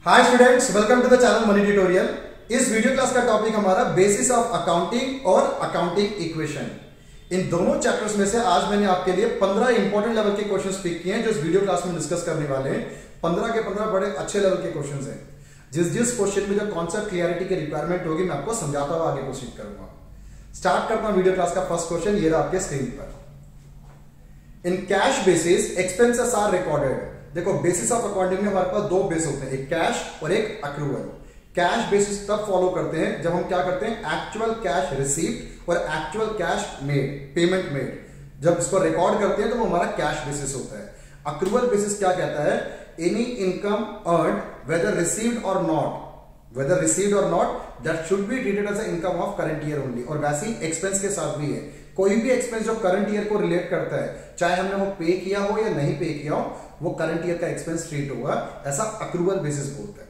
Hi students, welcome to the channel money tutorial. इस video class का topic हमारा basis of accounting और accounting equation. इन दोनों चैप्टर्स में से आज मैंने आपके लिए 15 इंपॉर्टेंट लेवल के क्वेश्चंस पिक किए हैं जो इस वीडियो क्लास में डिस्कस करने वाले हैं। 15 के 15 बड़े अच्छे लेवल के क्वेश्चंस हैं। जिस क्वेश्चन में जो कॉन्सेप्ट क्लियरिटी की रिक्वायरमेंट होगी मैं आपको समझाता हुआ आगे प्रोसीड करूंगा। स्टार्ट करता हूं वीडियो क्लास का फर्स्ट क्वेश्चन। ये रहा आपके स्क्रीन पर। In cash basis expenses are recorded. देखो, बेसिस ऑफ अकाउंटिंग में हमारे पास दो बेस होते हैं, एक कैश और एक अक्रूवल। कैश बेसिस तब फॉलो करते हैं जब हम क्या करते हैं, एक्चुअल कैश रिसीव्ड और actual cash made, payment made. जब इसको रिकॉर्ड करते हैं तो वो हमारा कैश बेसिस होता है। अक्रूवल बेसिस क्या कहता है, any income earned whether received or not that should be treated as income of current year only. और वैसे ही एक्सपेंस के साथ भी है, कोई भी एक्सपेंस जो करंट ईयर को रिलेट करता है, चाहे हमने वो पे किया हो या नहीं पे किया हो, वो करंट ईयर का एक्सपेंस ट्रीट होगा। ऐसा अक्रूवल बेसिस बोलते हैं।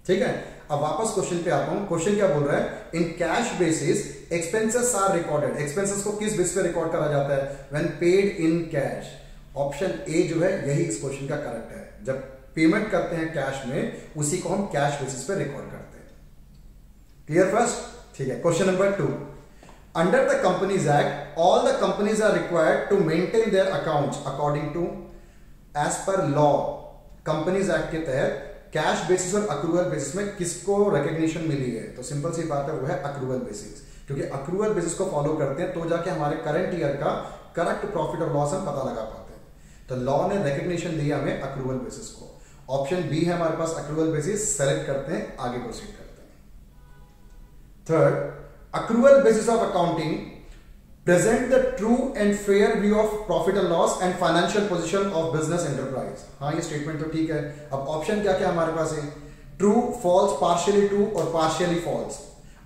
ठीक है, अब वापस क्वेश्चन पे आता हूं। क्वेश्चन क्या बोल रहा है, in cash basis expenses are recorded. Expenses को किस बेस पे रिकॉर्ड करा जाता है, when paid in cash. Option A जो है यही इस क्वेश्चन का करेक्ट है। जब पेमेंट करते हैं कैश में, उसी को हम कैश बेसिस पे रिकॉर्ड करते हैं। Clear first? ठीक है। Question number 2, under the companies act all the companies are required to maintain their accounts according to as per law. Companies act के तहत कैश बेसिस और अक्रूवल बेसिस में किसको रिकॉग्निशन मिली है, तो सिंपल सी बात है, वो है अक्रूवल बेसिस। क्योंकि अक्रूवल बेसिस को फॉलो करते हैं तो जाके हमारे करंट ईयर का करेक्ट प्रॉफिट और लॉस हम पता लगा पाते हैं। तो लॉ ने रिकॉग्निशन दिया हमें अक्रूवल बेसिस को। ऑप्शन बी है हमारे पास अक्रूवल बेसिस। सेलेक्ट करते हैं, आगे प्रोसीड करते हैं। Third, accrual basis of accounting present the true and fair view of profit and loss and financial position of business enterprise। हाँ, ये स्टेटमेंट तो ठीक है। अब ऑप्शन क्या क्या हमारे पास है, ट्रू, फॉल्स, पार्शियली ट्रू और पार्शियली फॉल्स।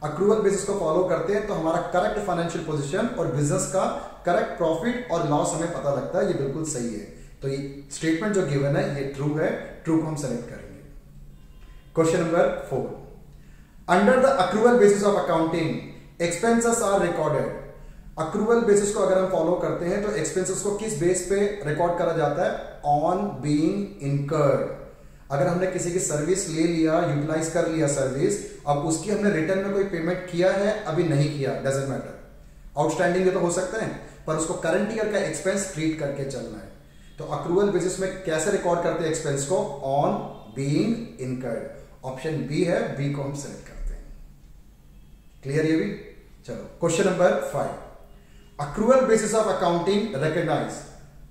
अक्रूवल बेसिस को फॉलो करते हैं तो हमारा करेक्ट फाइनेंशियल पोजीशन और बिजनेस का करेक्ट प्रॉफिट और लॉस हमें पता लगता है। ये बिल्कुल सही है। तो ये स्टेटमेंट जो गिवन है ये ट्रू है। ट्रू को हम सेलेक्ट करेंगे। Question number 4, under the accrual basis of accounting expenses are recorded. Accrual basis को अगर हम फॉलो करते हैं तो एक्सपेंसेस को किस बेस पे रिकॉर्ड करा जाता है, ऑन बीइंग इनकर्ड। अगर हमने किसी की सर्विस ले लिया, यूटिलाइज कर लिया सर्विस, अब उसकी हमने रिटर्न में कोई पेमेंट किया है, अभी नहीं किया, डजंट मैटर, आउटस्टैंडिंग तो हो सकता है, पर उसको करंट ईयर का एक्सपेंस ट्रीट करके चलना है। तो अक्रूवल बेसिस में कैसे रिकॉर्ड करते हैं एक्सपेंस को, on being incurred. Option B है, बी को हम सेलेक्ट करते हैं। क्लियर ये भी? चलो question number 5, accrual basis of accounting recognize.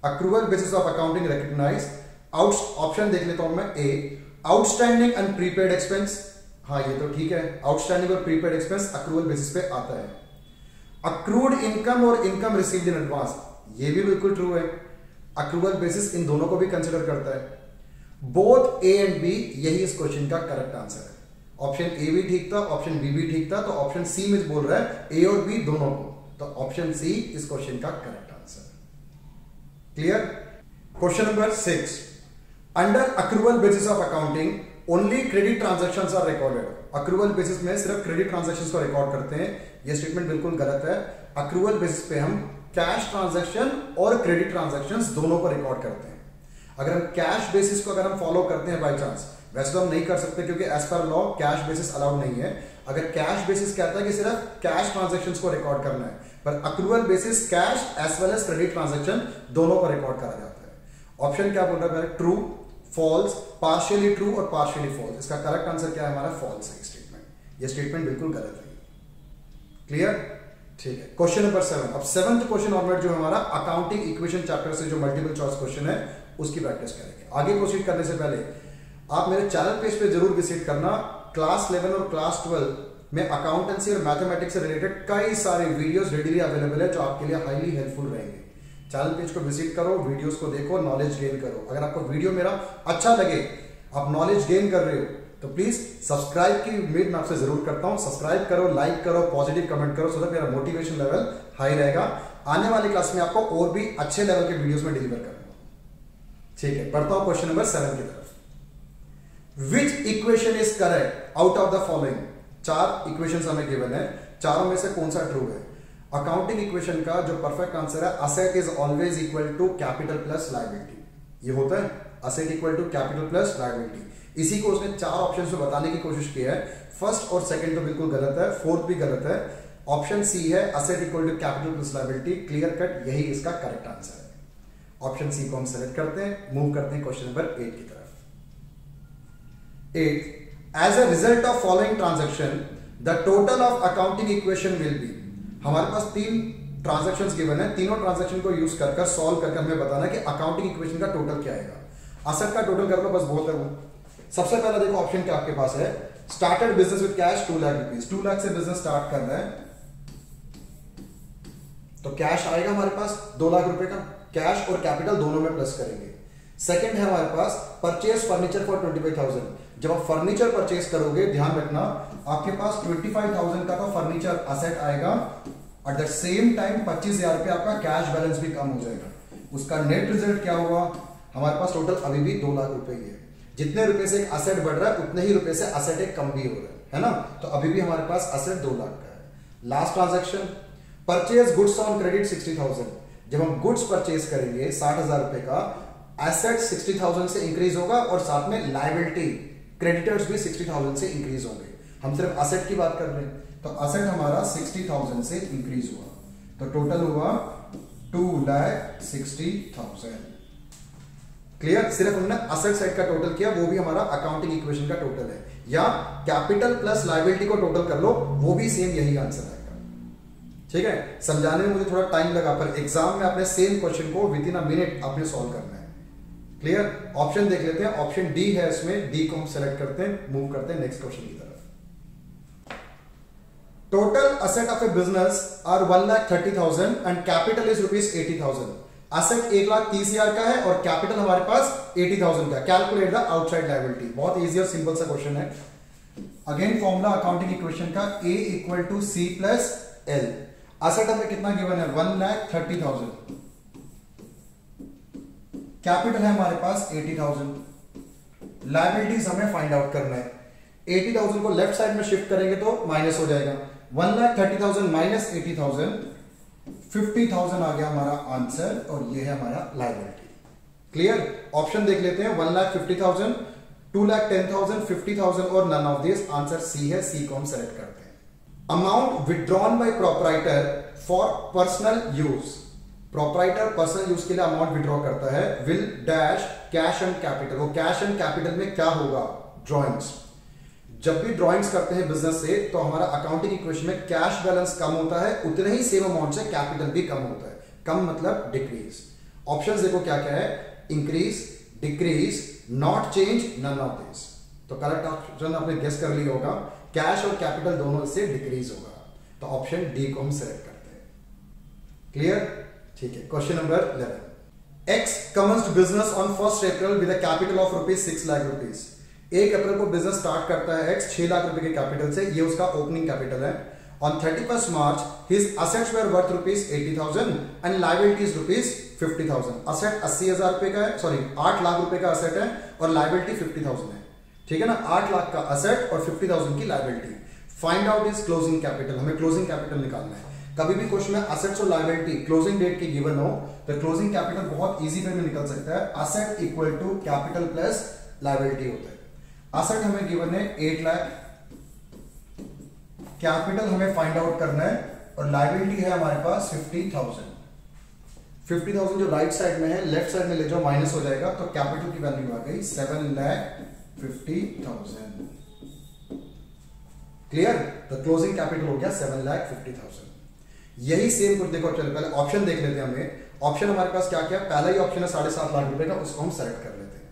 Accrual basis of accounting recognize option देख लेता हूं मैं। A, outstanding and prepaid expense. हाँ, ये तो ठीक है, आउटस्टैंडिंग और प्रीपेड एक्सपेंस अक्रूवल बेसिस पे आता है। अक्रूड इनकम और इनकम रिसीव्ड इन एडवांस, ये भी बिल्कुल ट्रू है। अक्रूवल बेसिस इन दोनों को भी कंसिडर करता है। बोथ ए एंड बी, यही इस क्वेश्चन का करेक्ट आंसर है। ऑप्शन ए भी ठीक था, ऑप्शन बी भी ठीक था, तो ऑप्शन सी में बोल रहा है ए और बी दोनों को, तो ऑप्शन सी इस क्वेश्चन का correct answer. Clear? Question number 6, under accrual basis of accounting only credit transactions are recorded. Accrual basis में सिर्फ क्रेडिट ट्रांजैक्शंस को रिकॉर्ड करते हैं। यह स्टेटमेंट बिल्कुल गलत है। अक्रूवल बेसिस पे हम कैश ट्रांजैक्शन और क्रेडिट ट्रांजैक्शंस दोनों को रिकॉर्ड करते हैं। अगर हम कैश बेसिस को अगर हम फॉलो करते हैं बाई चांस, वैसे तो हम नहीं कर सकते क्योंकि as per law cash basis allowed नहीं है। अगर कैश बेसिस कहता है कि सिर्फ कैश ट्रांजैक्शंस को रिकॉर्ड करना है, पर accrual basis cash as well as credit transaction दोनों को रिकॉर्ड करा जाता है। ऑप्शन क्या बोल रहा है, ट्रू, फॉल्स, पार्शियली ट्रू और पार्शियली फॉल्स। इसका करेक्ट आंसर क्या है हमारा, फॉल्स है स्टेटमेंट। ये स्टेटमेंट बिल्कुल गलत है। क्लियर? ठीक है। क्वेश्चन नंबर 7, अब 7th क्वेश्चन ऑनवर्ड जो हमारा अकाउंटिंग इक्वेशन चैप्टर से जो मल्टीपल चॉइस क्वेश्चन है उसकी प्रैक्टिस करेंगे। आगे प्रोसीड करने से पहले आप मेरे चैनल पेज पे जरूर विजिट करना। क्लास 11 और क्लास 12 में अकाउंटेंसी और मैथमेटिक्स से रिलेटेड कई सारे वीडियोस रेडीली अवेलेबल है जो आपके लिए हाईली हेल्पफुल रहेंगे। चैनल पेज को विजिट करो, वीडियोस को देखो, नॉलेज गेन करो। अगर आपको वीडियो मेरा अच्छा लगे, आप नॉलेज गेन कर रहे हो, तो प्लीज सब्सक्राइब की उम्मीद मैं आपसे जरूर करता हूं। सब्सक्राइब करो, लाइक करो, पॉजिटिव कमेंट करो, सो दैट मेरा मोटिवेशन लेवल हाई रहेगा। आने वाली क्लास में आपको और भी अच्छे लेवल के वीडियोस में डिलीवर करूंगा। ठीक है, बढ़ता हूं क्वेश्चन नंबर 7 की तरफ। विच equation is correct out of the following. 4 equation हमें गिवन है, चारों में से कौन सा ट्रू है। अकाउंटिंग इक्वेशन का जो परफेक्ट आंसर है, asset is always equal to capital plus liability. ये होता है asset equal to capital plus liability. इसी को उसने 4 ऑप्शन में बताने की कोशिश की है। फर्स्ट और सेकंड तो बिल्कुल गलत है, फोर्थ भी गलत है। ऑप्शन सी है asset equal to capital plus liability, clear cut यही इसका करेक्ट आंसर है। ऑप्शन सी को हम सेलेक्ट करते हैं, मूव करते हैं क्वेश्चन नंबर 8 की तरफ। 8 as a result of following transaction the total of accounting equation will be. हमारे पास 3 ट्रांजैक्शंस गिवन है, तीनों ट्रांजैक्शन को यूज कर सॉल्व करके हमें बताना कि अकाउंटिंग इक्वेशन का टोटल क्या आएगा। असेट का टोटल कर लो बस, बहुत है वो। सबसे पहला देखो ऑप्शन क्या आपके पास है, started business with cash 2 lakh rupees, 2 lakh से बिजनेस स्टार्ट कर रहा है तो कैश आएगा हमारे पास 2 लाख रुपए का, कैश और कैपिटल दोनों में प्लस करेंगे। सेकंड है हमारे पास परचेज फर्नीचर फॉर 25,000, जब आप फर्नीचर परचेज करोगे ध्यान रखना आपके पास 25,000 का तो फर्नीचर असेट आएगा, एट द सेम टाइम 25,000 रुपए आपका कैश बैलेंस भी कम हो जाएगा। उसका नेट रिजल्ट क्या हुआ, हमारे पास टोटल अभी भी 2 लाख रुपए ही है। जितने रुपए से एक असेट बढ़ रहा है उतने ही रुपए से असेट एक कम भी हो रहा है ना, तो अभी भी हमारे पास असेट 2 लाख का है। Last transaction purchase goods on credit 60,000, जब हम गुड्स परचेज करेंगे 60,000 रुपए का, एसेट 60,000 से इंक्रीज होगा और साथ में लायबिलिटी क्रेडिटर्स भी 60,000 से इंक्रीज होंगे। हम सिर्फ असेट की बात कर रहे हैं तो असेट हमारा 60,000 से इंक्रीज हुआ तो टोटल हुआ 2,60,000। क्लियर, सिर्फ हमने असेट साइड का टोटल किया, वो भी हमारा अकाउंटिंग इक्वेशन का टोटल है, या कैपिटल प्लस लायबिलिटी को टोटल कर लो वो भी सेम यही आंसर आएगा। ठीक है, समझाने में मुझे थोड़ा टाइम लगा पर एग्जाम में आपने सेम क्वेश्चन को विद इन अ मिनट आपने सॉल्व करना है। क्लियर, ऑप्शन देख लेते हैं, ऑप्शन डी है इसमें, डी को हम सेलेक्ट करते हैं, मूव करते हैं नेक्स्ट क्वेश्चन की तरफ। Total asset of a business are 1,30,000 and capital is ₹80,000। Asset 1,30,000 का है और कैपिटल हमारे पास 80,000 का। कैलकुलेट द आउटसाइड लायबिलिटी, बहुत इजी और सिंपल सा क्वेश्चन है। अगेन फॉर्मूला अकाउंटिंग इक्वेशन का A = C + L। असेट हमें कितना गिवन है 1,30,000, कैपिटल है हमारे पास 80,000, लायबिलिटीज हमें फाइंड आउट करना है। 80,000 को लेफ्ट साइड में शिफ्ट करेंगे तो माइनस हो जाएगा, 1,30,000 माइनस 80,000 50,000 आ गया हमारा आंसर और ये है हमारा लायबिलिटी। क्लियर, ऑप्शन देख लेते हैं, 1,50,000, 2,10,000, 50,000 और none of this, answer C है, सी को हम सेलेक्ट करते हैं। Amount withdrawn by proprietor for personal use, proprietor personal use के लिए अमाउंट विड्रॉ करता है, will dash cash and capital. वो कैश एंड कैपिटल में क्या होगा, ड्रॉइंग्स। जब भी ड्रॉइंग्स करते हैं बिजनेस से तो हमारा अकाउंटिंग इक्वेशन में कैश बैलेंस कम होता है, उतने ही सेम अमाउंट से कैपिटल भी कम होता है। कम मतलब डिक्रीज। ऑप्शंस देखो क्या क्या है, increase, decrease, not change, none of this. तो करेक्ट ऑप्शन आपने गेस कर लिया होगा, कैश और कैपिटल दोनों से डिक्रीज होगा, तो ऑप्शन डी को हम सेलेक्ट करते हैं। क्लियर, ठीक है। Question number 11, x commenced business on 1 April with a capital of ₹6 lakh. 1 अप्रैल को बिजनेस स्टार्ट करता है एक्स 6 लाख रुपए के कैपिटल से, ये उसका ओपनिंग कैपिटल है। On 31 March his assets were worth ₹80,000 and liabilities ₹50,000। Asset 80,000 रुपए का है, सॉरी 8 लाख रुपए का असेट है और लायबिलिटी 50,000 है। ठीक है ना, 8 लाख का असेट और 50,000 की liability. Find out is closing capital, हमें क्लोजिंग कैपिटल निकालना है। कभी भी क्वेश्चन में असेट्स और लायबिलिटी क्लोजिंग डेट की गिवन हो तो क्लोजिंग कैपिटल बहुत इजी वे में निकल सकता है, asset equal to capital plus liability होता है। असेट हमें गिवन है 8 लाख, कैपिटल हमें फाइंड आउट करना है और लायबिलिटी है हमारे पास 50,000। 50,000 जो राइट साइड में है, लेफ्ट साइड में ले जाओ माइनस हो जाएगा, तो कैपिटल की वैल्यू आ गई 7,50,000। क्लियर, तो क्लोजिंग कैपिटल हो गया 7,50,000। यही सेम कुछ देखो, चलो पहले ऑप्शन देख लेते हैं। हमें ऑप्शन हमारे पास क्या क्या, पहला ही ऑप्शन है 7.5 लाख रुपए का, उसको हम सेलेक्ट कर लेते हैं।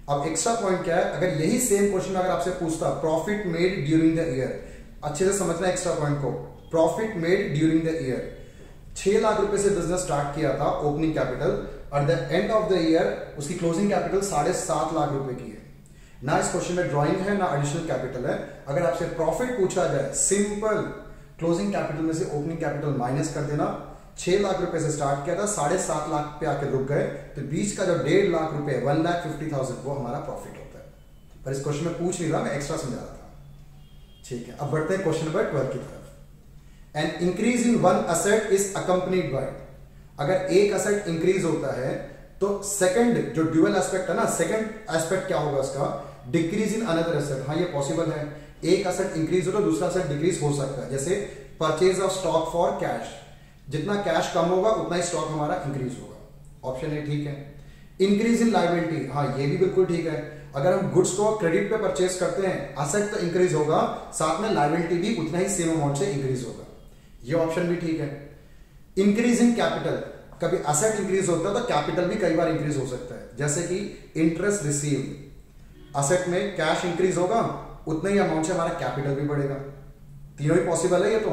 अब एक्स्ट्रा पॉइंट क्या है, अगर यही सेम क्वेश्चन अगर आपसे पूछता profit made during the year, अच्छे से समझना एक्स्ट्रा पॉइंट को, profit made during the year, 6 lakh रुपए से बिजनेस स्टार्ट किया था opening capital, at the end of the year उसकी क्लोजिंग कैपिटल 7.5 लाख रुपए की है ना। इस क्वेश्चन में ड्राइंग है ना एडिशनल कैपिटल है। अगर आपसे प्रॉफिट पूछा जाए, सिंपल क्लोजिंग कैपिटल में से ओपनिंग कैपिटल माइनस कर देना। 6 लाख रुपए से स्टार्ट किया था, 7.5 लाख पे आके रुक गए, तो बीच का जो 1.5 लाख रुपए 1,50,000 वो हमारा प्रॉफिट होता है। पर इस क्वेश्चन में पूछ नहीं रहा, मैं एक्स्ट्रा समझा रहा था। ठीक है, अब बढ़ते हैं क्वेश्चन नंबर 12 की तरफ। An increase in one asset is accompanied by, अगर एक असेट इंक्रीज होता है तो सेकंड जो ड्यूअल एस्पेक्ट है ना, सेकंड एस्पेक्ट क्या होगा उसका, डिक्रीज इन अनदर एसेट, हाँ ये पॉसिबल है, एक एसेट इंक्रीज हो तो दूसरा एसेट डिक्रीज हो सकता है, जैसे purchase of stock for cash, जितना कैश कम होगा उतना ही स्टॉक हमारा इंक्रीज होगा, ऑप्शन ए ठीक है। इंक्रीज इन लायबिलिटी, हाँ ये भी बिल्कुल ठीक है, अगर हम गुड्स को क्रेडिट पे परचेज करते हैं, एसेट तो इंक्रीज होगा, साथ में लायबिलिटी भी उतना ही सेम अमाउंट से इंक्रीज होगा, ये ऑप्शन भी ठीक है। इंक्रीज इन कैपिटल, कभी एसेट इंक्रीज होता है तो कैपिटल भी कई बार इंक्रीज हो सकता है, जैसे कि इंटरेस्ट रिसीव्ड, एसेट में कैश इंक्रीज होगा उतना ही अमाउंट से हमारा कैपिटल भी बढ़ेगा, तीनों ही पॉसिबल है ये तो,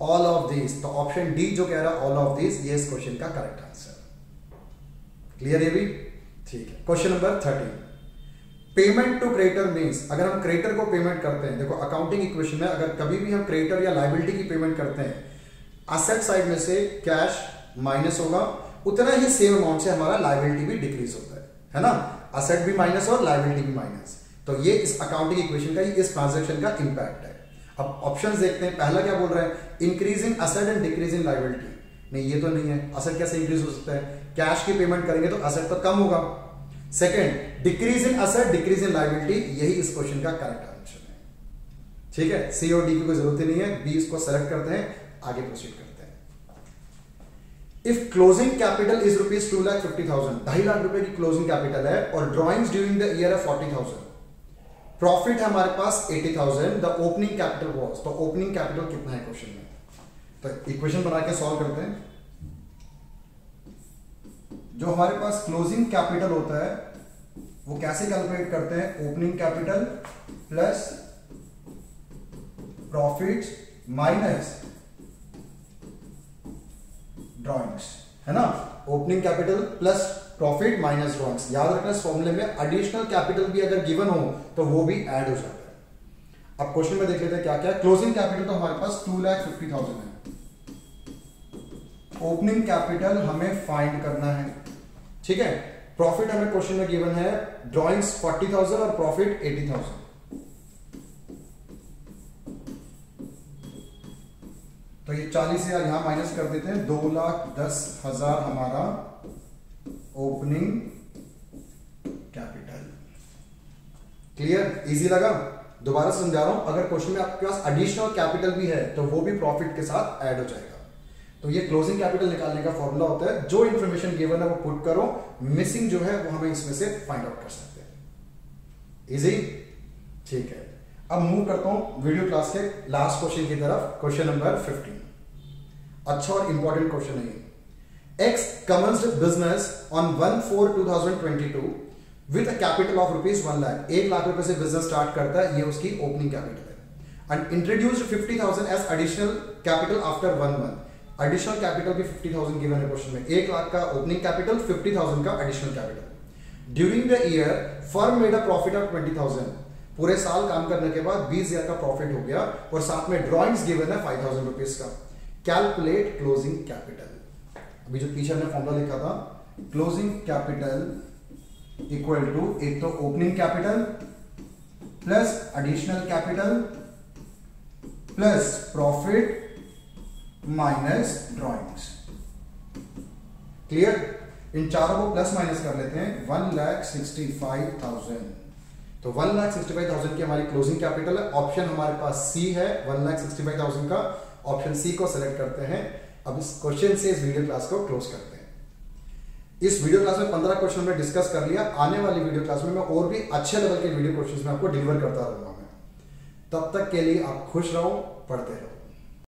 ऑल ऑफ दिस, तो ऑप्शन डी जो कह रहा है ऑल ऑफ दिस, ये इस क्वेश्चन का करेक्ट आंसर। क्लियर ये भी ठीक है। Question number 13, payment to creditor means, अगर हम क्रेडिटर को पेमेंट करते हैं, देखो अकाउंटिंग इक्वेशन में अगर कभी भी हम क्रेडिटर या लायबिलिटी की पेमेंट करते हैं, एसेट साइड में से कैश माइनस होगा, उतना ही सेम अमाउंट से हमारा लायबिलिटी भी डिक्रीज होता है ना, एसेट भी माइनस और लायबिलिटी भी माइनस, तो ये इस अकाउंटिंग इक्वेशन का, इस ट्रांजैक्शन का इंपैक्ट है। अब ऑप्शंस देखते हैं, पहला क्या बोल रहा है, increase in asset and decrease in liability, नहीं ये तो नहीं है, एसेट कैसे इंक्रीज हो सकता है, कैश की पेमेंट करेंगे तो एसेट तो कम होगा। Second, decrease in asset decrease in liability, यही इस क्वेश्चन का करेक्ट आंसर है, ठीक है, सी और डी की कोई जरूरत ही नहीं है, बी इसको सेलेक्ट करते हैं, आगे प्रोसीड करते हैं। If closing capital is rupees 2,50,000, 2.5 lakh रुपए की क्लोजिंग कैपिटल है और ड्रॉइंग्स ड्यूरिंग द ईयर है 40,000, प्रॉफिट है हमारे पास 80,000, द ओपनिंग कैपिटल वाज, तो ओपनिंग कैपिटल कितना है क्वेश्चन में, तो इक्वेशन बना के सॉल्व करते हैं। जो हमारे पास क्लोजिंग कैपिटल होता है वो कैसे कैलकुलेट करते हैं, opening capital plus profit minus drawings, है ना, opening capital plus profit minus drawings, याद रखना इस फॉर्मूले में एडिशनल कैपिटल भी अगर गिवन हो तो वो भी ऐड हो जाता है। अब क्वेश्चन में देख लेते हैं क्या क्या, क्लोजिंग कैपिटल तो हमारे पास 2,50,000 है, ओपनिंग कैपिटल हमें फाइंड करना है, ठीक है, प्रॉफिट हमें क्वेश्चन में गिवन है, ड्रॉइंग्स 40,000 और प्रॉफिट 80,000, तो ये 40,000 यहां माइनस कर देते हैं, 2,10,000 हमारा ओपनिंग कैपिटल। क्लियर, इजी लगा, दोबारा समझा रहा हूं, अगर क्वेश्चन में आपके पास एडिशनल कैपिटल भी है तो वो भी प्रॉफिट के साथ ऐड हो जाएगा। तो ये क्लोजिंग कैपिटल निकालने का फॉर्मूला होता है, जो इंफॉर्मेशन गिवन है वो पुट करो, मिसिंग जो है वो हमें इसमें से फाइंड आउट कर सकते हैं, इजी, ठीक है। अब मूव करता हूं वीडियो क्लास के लास्ट क्वेश्चन की तरफ, क्वेश्चन नंबर 15, अच्छा और इंपॉर्टेंट क्वेश्चन है। X commenced business on 1/4/2022 with a capital of rupees 1 lakh, 1 lakh रुपए से बिजनेस स्टार्ट करता है, ये उसकी ओपनिंग कैपिटल है, and introduced 50,000 as additional capital after 1 month, additional capital भी 50,000 गिवन है क्वेश्चन में, 1 लाख का ओपनिंग कैपिटल, 50,000 का additional capital. During the year firm made a profit of 20,000, पूरे साल काम करने के बाद 20,000 का प्रॉफिट हो गया और साथ में ड्रॉइंग्स गिवन है 5,000 रुपीज का, कैलकुलेट क्लोजिंग कैपिटल। अभी जो पीछे हमने फॉर्मूला लिखा था, क्लोजिंग कैपिटल इक्वल टू, एक तो opening capital plus additional capital plus profit minus drawings. Clear, इन चारों को प्लस माइनस कर लेते हैं, 1,65,000, तो 1,65,000 की हमारी क्लोजिंग कैपिटल है, ऑप्शन हमारे पास सी है 1,65,000 का, ऑप्शन सी को सिलेक्ट करते हैं। अब इस क्वेश्चन से इस वीडियो क्लास को क्लोज करते हैं। इस वीडियो क्लास में 15 क्वेश्चन में डिस्कस कर लिया, आने वाली वीडियो क्लास में मैं और भी अच्छे लेवल के वीडियो क्वेश्चन में आपको डिलीवर करता रहूंगा मैं। तब तक के लिए आप खुश रहो, पढ़ते रहो।